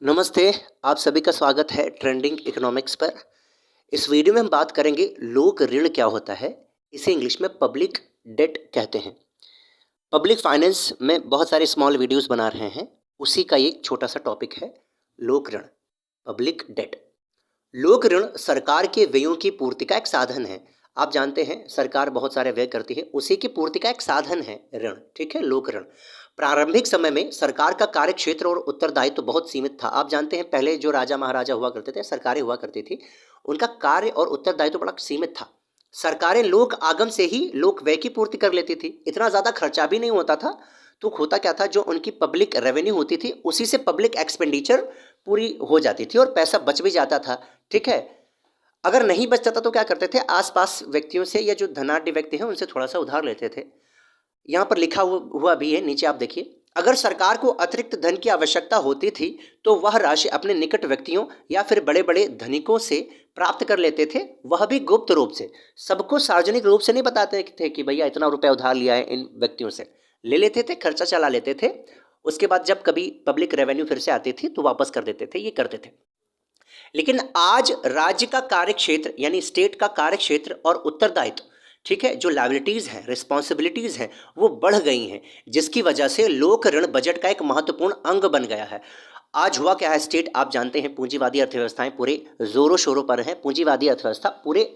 नमस्ते, आप सभी का स्वागत है ट्रेंडिंग इकोनॉमिक्स पर। इस वीडियो में हम बात करेंगे लोक ऋण क्या होता है। इसे इंग्लिश में पब्लिक डेट कहते हैं। पब्लिक फाइनेंस में बहुत सारे स्मॉल वीडियोस बना रहे हैं, उसी का एक छोटा सा टॉपिक है लोक ऋण, पब्लिक डेट। लोक ऋण सरकार के व्ययों की पूर्ति का एक साधन है। आप जानते हैं सरकार बहुत सारे व्यय करती है, उसी की पूर्ति का एक साधन है ऋण। ठीक है, लोक ऋण। प्रारंभिक समय में सरकार का कार्य क्षेत्र और उत्तरदायित्व तो बहुत सीमित था। आप जानते हैं पहले जो राजा महाराजा हुआ करते थे, सरकारें हुआ करती थी, उनका कार्य और उत्तरदायित्व तो बड़ा सीमित था। सरकारें लोक आगम से ही लोक व्यय की पूर्ति कर लेती थी, इतना ज़्यादा खर्चा भी नहीं होता था। तो होता क्या था, जो उनकी पब्लिक रेवेन्यू होती थी उसी से पब्लिक एक्सपेंडिचर पूरी हो जाती थी और पैसा बच भी जाता था। ठीक है, अगर नहीं बचता था तो क्या करते थे, आसपास व्यक्तियों से या जो धनाढ्य व्यक्ति हैं उनसे थोड़ा सा उधार लेते थे। यहाँ पर लिखा हुआ भी है, नीचे आप देखिए, अगर सरकार को अतिरिक्त धन की आवश्यकता होती थी तो वह राशि अपने निकट व्यक्तियों या फिर बड़े बड़े धनिकों से प्राप्त कर लेते थे, वह भी गुप्त रूप से। सबको सार्वजनिक रूप से नहीं बताते थे कि भैया इतना रुपया उधार लिया है इन व्यक्तियों से, ले लेते थे, खर्चा चला लेते थे। उसके बाद जब कभी पब्लिक रेवेन्यू फिर से आती थी तो वापस कर देते थे, ये करते थे। लेकिन आज राज्य का कार्य क्षेत्र यानी स्टेट का कार्य क्षेत्र और उत्तरदायित्व, ठीक है, जो लायबिलिटीज़ हैं, रिस्पॉन्सिबिलिटीज़ हैं, वो बढ़ गई हैं, जिसकी वजह से लोक ऋण बजट का एक महत्वपूर्ण अंग बन गया है। आज हुआ क्या है, स्टेट आप जानते हैं पूंजीवादी अर्थव्यवस्थाएं पूरे जोरों शोरों पर हैं। पूंजीवादी अर्थव्यवस्था पूरे,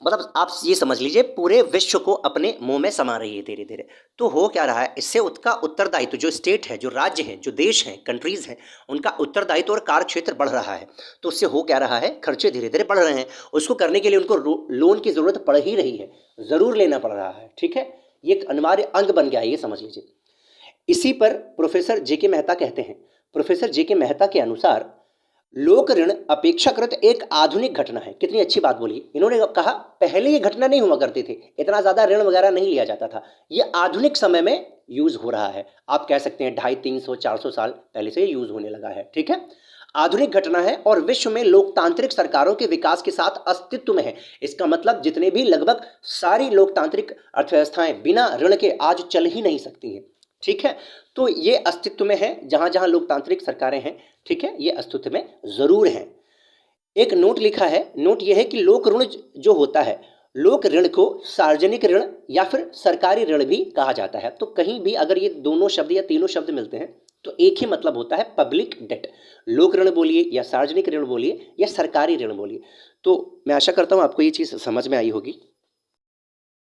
मतलब आप ये समझ लीजिए पूरे विश्व को अपने मुंह में समा रही है धीरे धीरे। तो हो क्या रहा है, इससे उसका उत्तरदायित्व, जो स्टेट है, जो राज्य हैं, जो देश हैं, कंट्रीज हैं, उनका उत्तरदायित्व और कार्य क्षेत्र बढ़ रहा है। तो उससे हो क्या रहा है, खर्चे धीरे धीरे बढ़ रहे हैं। उसको करने के लिए उनको लोन की जरूरत पड़ ही रही है, जरूर लेना पड़ रहा है। ठीक है, ये एक अनिवार्य अंग बन गया है, ये समझ लीजिए। इसी पर प्रोफेसर जेके मेहता कहते हैं, प्रोफेसर जेके मेहता के अनुसार लोक ऋण अपेक्षाकृत एक आधुनिक घटना है। कितनी अच्छी बात बोली इन्होंने, कहा पहले ये घटना नहीं हुआ करती थी, इतना ज्यादा ऋण वगैरह नहीं लिया जाता था, ये आधुनिक समय में यूज हो रहा है। आप कह सकते हैं 250-300-400 साल पहले से यूज होने लगा है। ठीक है, आधुनिक घटना है और विश्व में लोकतांत्रिक सरकारों के विकास के साथ अस्तित्व में है। इसका मतलब जितने भी लगभग सारी लोकतांत्रिक अर्थव्यवस्थाएं बिना ऋण के आज चल ही नहीं सकती हैं। ठीक है, तो ये अस्तित्व में है, जहां जहां लोकतांत्रिक सरकारें हैं, ठीक है, ये अस्तित्व में जरूर हैं। एक नोट लिखा है, नोट यह है कि लोक ऋण जो होता है, लोक ऋण को सार्वजनिक ऋण या फिर सरकारी ऋण भी कहा जाता है। तो कहीं भी अगर ये दोनों शब्द या तीनों शब्द मिलते हैं तो एक ही मतलब होता है, पब्लिक डेट। लोक ऋण बोलिए या सार्वजनिक ऋण बोलिए या सरकारी ऋण बोलिए। तो मैं आशा करता हूँ आपको ये चीज़ समझ में आई होगी।